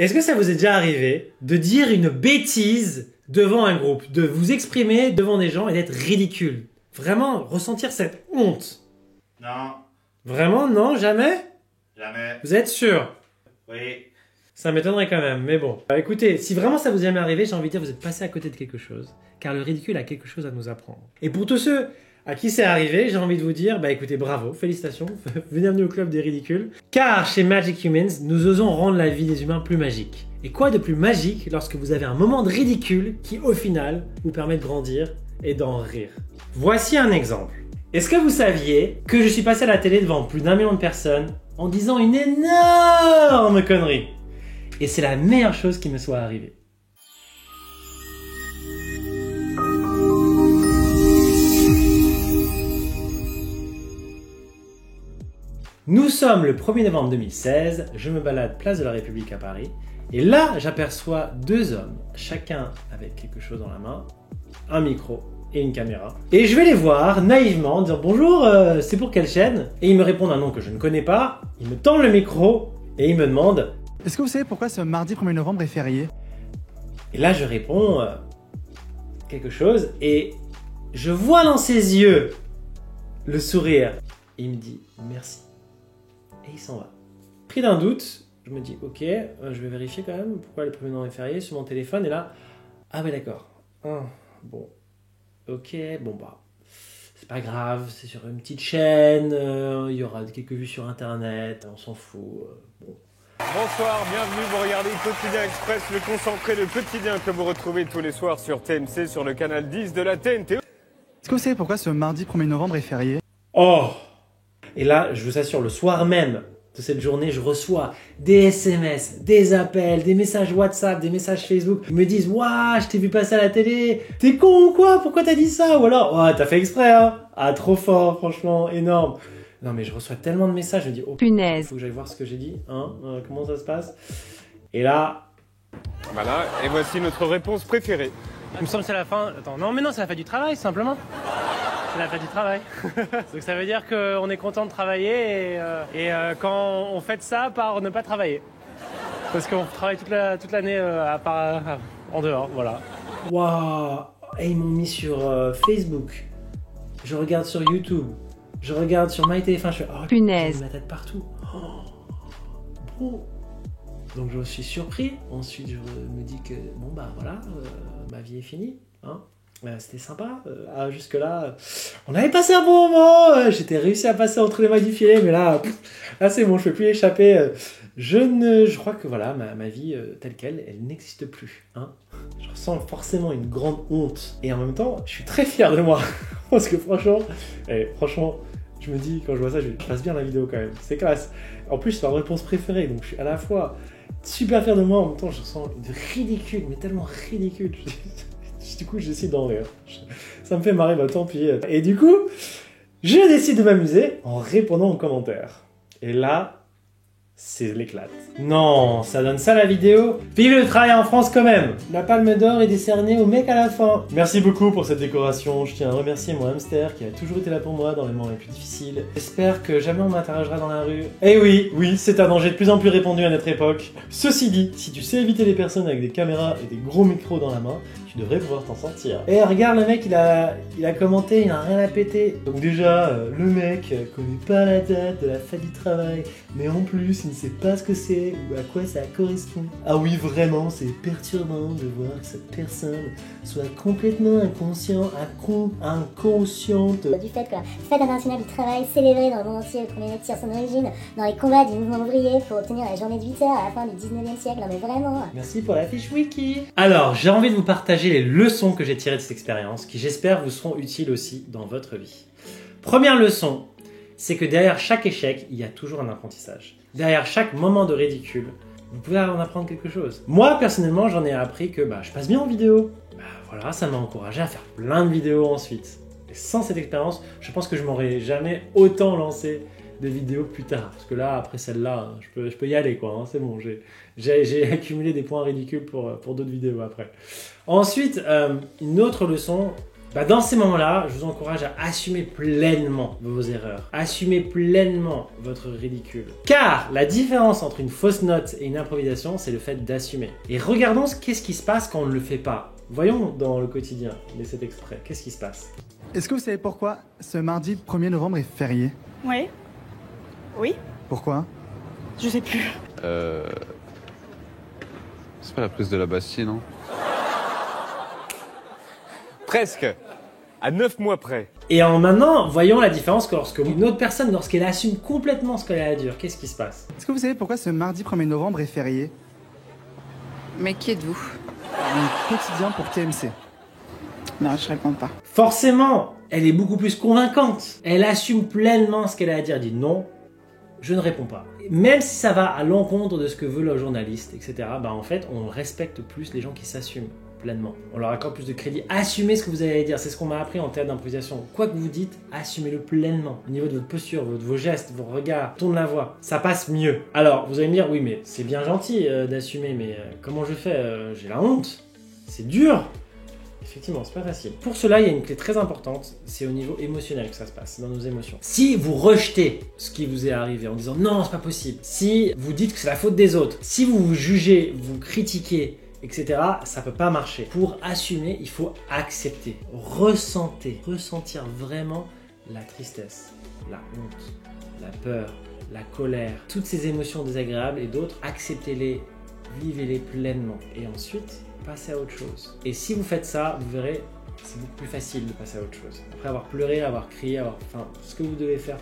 Est-ce que ça vous est déjà arrivé de dire une bêtise devant un groupe, de vous exprimer devant des gens et d'être ridicule? Vraiment ressentir cette honte? Non. Vraiment, non, jamais? Jamais. Vous êtes sûr? Oui. Ça m'étonnerait quand même, mais bon. Écoutez, si vraiment ça vous est jamais arrivé, j'ai envie de dire, vous êtes passé à côté de quelque chose, car le ridicule a quelque chose à nous apprendre. Et pour tous ceux à qui c'est arrivé, j'ai envie de vous dire, écoutez, bravo, félicitations, bienvenue au club des ridicules. Car chez Magic Humans, nous osons rendre la vie des humains plus magique. Et quoi de plus magique lorsque vous avez un moment de ridicule qui, au final, vous permet de grandir et d'en rire. Voici un exemple. Est-ce que vous saviez que je suis passé à la télé devant plus d'1 million de personnes en disant une énorme connerie? Et c'est la meilleure chose qui me soit arrivée. Nous sommes le 1er novembre 2016, je me balade place de la République à Paris, et là j'aperçois deux hommes, chacun avec quelque chose dans la main, un micro et une caméra. Et je vais les voir naïvement, en disant bonjour, c'est pour quelle chaîne? Et ils me répondent un nom que je ne connais pas, ils me tendent le micro et ils me demandent: est-ce que vous savez pourquoi ce mardi 1er novembre est férié? Et là je réponds quelque chose et je vois dans ses yeux le sourire. Et il me dit merci. Et il s'en va. Pris d'un doute, je me dis ok, je vais vérifier quand même pourquoi le 1er novembre est férié sur mon téléphone. Et là, ah ouais d'accord. Bon, ok, bon c'est pas grave, c'est sur une petite chaîne, il y aura quelques vues sur internet, on s'en fout. Bon. Bonsoir, bienvenue, vous regardez Quotidien Express, le concentré, le quotidien que vous retrouvez tous les soirs sur TMC, sur le canal 10 de la TNT. Est-ce que vous savez pourquoi ce mardi 1er novembre est férié? Oh! Et là, je vous assure, le soir même de cette journée, je reçois des SMS, des appels, des messages WhatsApp, des messages Facebook. Ils me disent: waouh, je t'ai vu passer à la télé, t'es con ou quoi? Pourquoi t'as dit ça? Ou alors, oh, t'as fait exprès, hein? Ah, trop fort, franchement, énorme. Non mais je reçois tellement de messages, je me dis oh punaise, faut que j'aille voir ce que j'ai dit, hein, comment ça se passe. Et là... Voilà, et voici notre réponse préférée. Il me semble que c'est la fin... Attends, non mais non, c'est la fin du travail, simplement. C'est la fin du travail. Donc ça veut dire qu'on est content de travailler et quand on fête ça par ne pas travailler. Parce qu'on travaille toute l'année à part en dehors, voilà. Waouh, et ils m'ont mis sur Facebook, je regarde sur YouTube. Je regarde sur MyTF1, je fais oh punaise, j'ai ma tête partout. Oh, bon. Donc je suis surpris. Ensuite je me dis que bon voilà, ma vie est finie. Hein. C'était sympa. Jusque là, on avait passé un bon moment. J'étais réussi à passer entre les mailles du filet, mais là c'est bon, je peux plus échapper. Je crois que voilà, ma vie telle qu'elle, elle n'existe plus. Hein. Je ressens forcément une grande honte et en même temps, je suis très fier de moi parce que franchement, je me dis, quand je vois ça, je passe bien la vidéo quand même. C'est classe. En plus, c'est ma réponse préférée. Donc, je suis à la fois super fier de moi. En même temps, je sens une ridicule, mais tellement ridicule. Du coup, j'essaie d'en rire. Ça me fait marrer, tant pis. Et du coup, je décide de m'amuser en répondant aux commentaires. Et là, c'est l'éclate. Non, ça donne ça la vidéo. Vive le travail en France quand même. La palme d'or est décernée au mec à la fin. Merci beaucoup pour cette décoration. Je tiens à remercier mon hamster qui a toujours été là pour moi dans les moments les plus difficiles. J'espère que jamais on m'interrogera dans la rue. Et oui, c'est un danger de plus en plus répandu à notre époque. Ceci dit, si tu sais éviter les personnes avec des caméras et des gros micros dans la main, tu devrais pouvoir t'en sortir. Et regarde, le mec, il a commenté, il a rien à péter. Donc déjà, le mec connaît pas la date de la fête du travail, mais en plus, il ne sait pas ce que c'est ou à quoi ça correspond. Ah oui, vraiment, c'est perturbant de voir que cette personne soit complètement inconsciente du fait que la fête internationale du travail célébrée dans le monde entier le 1er mai tire son origine dans les combats du mouvement ouvrier pour obtenir la journée de 8 heures à la fin du 19e siècle. Non mais vraiment. Merci pour la fiche wiki. Alors, j'ai envie de vous partager les leçons que j'ai tirées de cette expérience, qui j'espère vous seront utiles aussi dans votre vie. Première leçon, c'est que derrière chaque échec, il y a toujours un apprentissage. Derrière chaque moment de ridicule, vous pouvez en apprendre quelque chose. Moi, personnellement, j'en ai appris que je passe bien en vidéo. Voilà, ça m'a encouragé à faire plein de vidéos ensuite. Et sans cette expérience, je pense que je m'aurais jamais autant lancé des vidéos plus tard. Parce que là, après celle-là, je peux y aller, quoi. Hein, c'est bon, j'ai accumulé des points ridicules pour d'autres vidéos après. Ensuite, une autre leçon, Bah dans ces moments-là, je vous encourage à assumer pleinement vos erreurs. Assumez pleinement votre ridicule. Car la différence entre une fausse note et une improvisation, c'est le fait d'assumer. Et regardons qu'est-ce qui se passe quand on ne le fait pas. Voyons dans le quotidien de cet extrait, qu'est-ce qui se passe? Est-ce que vous savez pourquoi ce mardi 1er novembre est férié? Ouais. Oui. Pourquoi? Je sais plus. C'est pas la prise de la Bastille, non? Presque. À 9 mois près. Et maintenant, voyons la différence que lorsque une autre personne, lorsqu'elle assume complètement ce qu'elle a à dire, qu'est-ce qui se passe? Est-ce que vous savez pourquoi ce mardi 1er novembre est férié? Mais qui êtes-vous? Un quotidien pour TMC. Non, je réponds pas. Forcément, elle est beaucoup plus convaincante. Elle assume pleinement ce qu'elle a à dire. Elle dit non, je ne réponds pas. Même si ça va à l'encontre de ce que veut le journaliste, etc., bah en fait, on respecte plus les gens qui s'assument pleinement. On leur accorde plus de crédit. Assumez ce que vous avez à dire. C'est ce qu'on m'a appris en théâtre d'improvisation. Quoi que vous dites, assumez-le pleinement. Au niveau de votre posture, de vos gestes, vos regards, ton de la voix. Ça passe mieux. Alors, vous allez me dire, oui, mais c'est bien gentil d'assumer, mais comment je fais? J'ai la honte. C'est dur. Effectivement, c'est pas facile. Pour cela, il y a une clé très importante, c'est au niveau émotionnel que ça se passe, dans nos émotions. Si vous rejetez ce qui vous est arrivé en disant non, c'est pas possible, si vous dites que c'est la faute des autres, si vous vous jugez, vous critiquez, etc., ça peut pas marcher. Pour assumer, il faut accepter, ressentir vraiment la tristesse, la honte, la peur, la colère, toutes ces émotions désagréables et d'autres, acceptez-les, vivez-les pleinement. Et ensuite, passez à autre chose. Et si vous faites ça, vous verrez, c'est beaucoup plus facile de passer à autre chose. Après avoir pleuré, avoir crié, enfin, ce que vous devez faire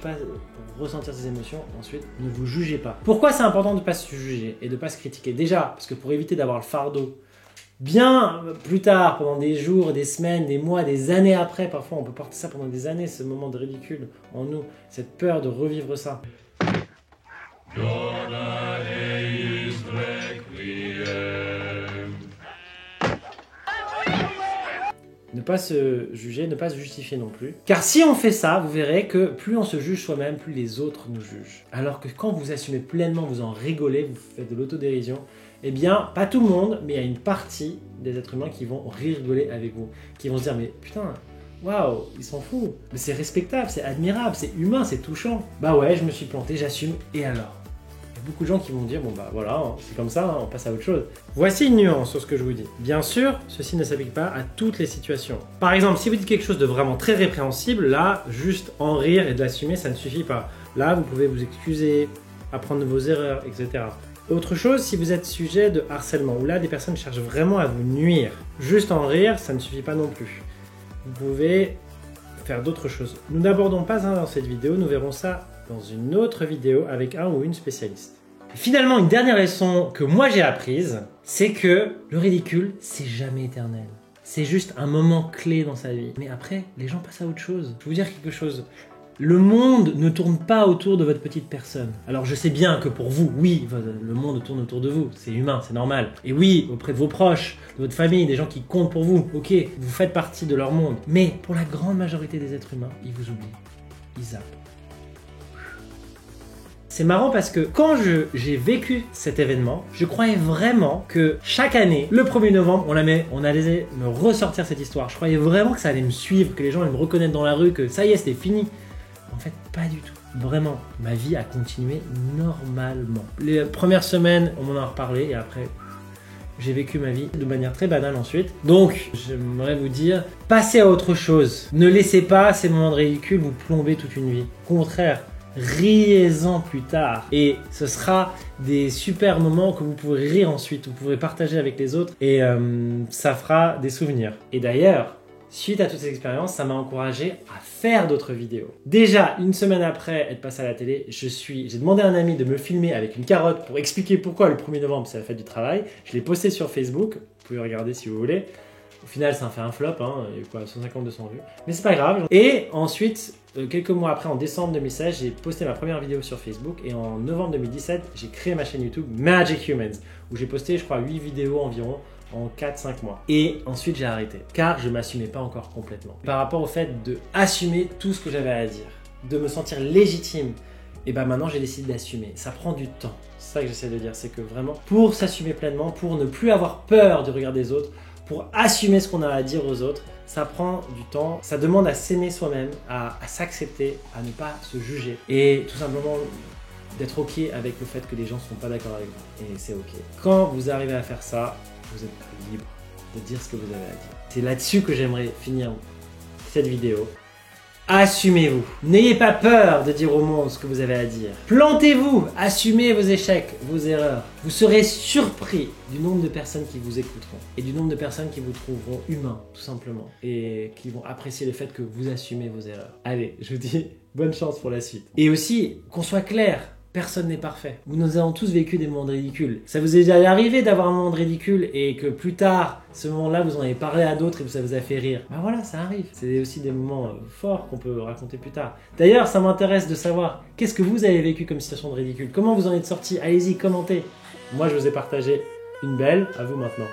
pour ressentir ces émotions, ensuite, ne vous jugez pas. Pourquoi c'est important de ne pas se juger et de ne pas se critiquer? Déjà, parce que pour éviter d'avoir le fardeau, bien plus tard, pendant des jours, des semaines, des mois, des années après, parfois on peut porter ça pendant des années, ce moment de ridicule en nous, cette peur de revivre ça. Ne pas se juger, ne pas se justifier non plus. Car si on fait ça, vous verrez que plus on se juge soi-même, plus les autres nous jugent. Alors que quand vous assumez pleinement, vous en rigolez, vous faites de l'autodérision, eh bien, pas tout le monde, mais il y a une partie des êtres humains qui vont rigoler avec vous. Qui vont se dire, mais putain, waouh, ils s'en foutent. Mais c'est respectable, c'est admirable, c'est humain, c'est touchant. Bah ouais, je me suis planté, j'assume, et alors? Beaucoup de gens qui vont dire, bon bah voilà, hein, c'est comme ça, hein, on passe à autre chose. Voici une nuance sur ce que je vous dis. Bien sûr, ceci ne s'applique pas à toutes les situations. Par exemple, si vous dites quelque chose de vraiment très répréhensible, là, juste en rire et de l'assumer, ça ne suffit pas. Là, vous pouvez vous excuser, apprendre de vos erreurs, etc. Autre chose, si vous êtes sujet de harcèlement, où là, des personnes cherchent vraiment à vous nuire. Juste en rire, ça ne suffit pas non plus. Vous pouvez faire d'autres choses. Nous n'abordons pas ça dans cette vidéo, nous verrons ça dans une autre vidéo avec un ou une spécialiste. Et finalement, une dernière leçon que moi j'ai apprise, c'est que le ridicule, c'est jamais éternel. C'est juste un moment clé dans sa vie. Mais après, les gens passent à autre chose. Je vais vous dire quelque chose. Le monde ne tourne pas autour de votre petite personne. Alors je sais bien que pour vous, oui, le monde tourne autour de vous. C'est humain, c'est normal. Et oui, auprès de vos proches, de votre famille, des gens qui comptent pour vous. Ok, vous faites partie de leur monde. Mais pour la grande majorité des êtres humains, ils vous oublient. Ils zappent. C'est marrant parce que quand j'ai vécu cet événement, je croyais vraiment que chaque année, le 1er novembre, on allait me ressortir cette histoire. Je croyais vraiment que ça allait me suivre, que les gens allaient me reconnaître dans la rue, que ça y est, c'était fini. En fait, pas du tout. Vraiment, ma vie a continué normalement. Les premières semaines, on m'en a reparlé et après, j'ai vécu ma vie de manière très banale ensuite. Donc, j'aimerais vous dire, passez à autre chose. Ne laissez pas ces moments de ridicule vous plomber toute une vie. Au contraire, riez-en plus tard et ce sera des super moments que vous pourrez rire ensuite, vous pourrez partager avec les autres et ça fera des souvenirs. Et d'ailleurs, suite à toutes ces expériences, ça m'a encouragé à faire d'autres vidéos. Déjà, une semaine après être passé à la télé, j'ai demandé à un ami de me filmer avec une carotte pour expliquer pourquoi le 1er novembre c'est la fête du travail. Je l'ai posté sur Facebook, vous pouvez regarder si vous voulez. Au final, ça a fait un flop, hein, il y a eu quoi, 150-200 vues. Mais c'est pas grave. Et ensuite, quelques mois après, en décembre 2016, j'ai posté ma première vidéo sur Facebook. Et en novembre 2017, j'ai créé ma chaîne YouTube Magic Humans, où j'ai posté, je crois, 8 vidéos environ en 4-5 mois. Et ensuite, j'ai arrêté, car je ne m'assumais pas encore complètement. Par rapport au fait d'assumer tout ce que j'avais à dire, de me sentir légitime, et ben maintenant, j'ai décidé d'assumer. Ça prend du temps. C'est ça que j'essaie de dire, c'est que vraiment, pour s'assumer pleinement, pour ne plus avoir peur du regard des autres, pour assumer ce qu'on a à dire aux autres. Ça prend du temps, ça demande à s'aimer soi-même, à s'accepter, à ne pas se juger. Et tout simplement d'être ok avec le fait que les gens ne sont pas d'accord avec vous. Et c'est ok. Quand vous arrivez à faire ça, vous êtes libre de dire ce que vous avez à dire. C'est là-dessus que j'aimerais finir cette vidéo. Assumez-vous. N'ayez pas peur de dire au monde ce que vous avez à dire. Plantez-vous. Assumez vos échecs, vos erreurs. Vous serez surpris du nombre de personnes qui vous écouteront et du nombre de personnes qui vous trouveront humain, tout simplement, et qui vont apprécier le fait que vous assumez vos erreurs. Allez, je vous dis bonne chance pour la suite. Et aussi, qu'on soit clair. Personne n'est parfait. Nous avons tous vécu des moments de ridicule. Ça vous est déjà arrivé d'avoir un moment de ridicule et que plus tard, ce moment-là, vous en avez parlé à d'autres et que ça vous a fait rire. Ben voilà, ça arrive. C'est aussi des moments forts qu'on peut raconter plus tard. D'ailleurs, ça m'intéresse de savoir qu'est-ce que vous avez vécu comme situation de ridicule. Comment vous en êtes sortis? Allez-y, commentez. Moi, je vous ai partagé une belle. À vous maintenant.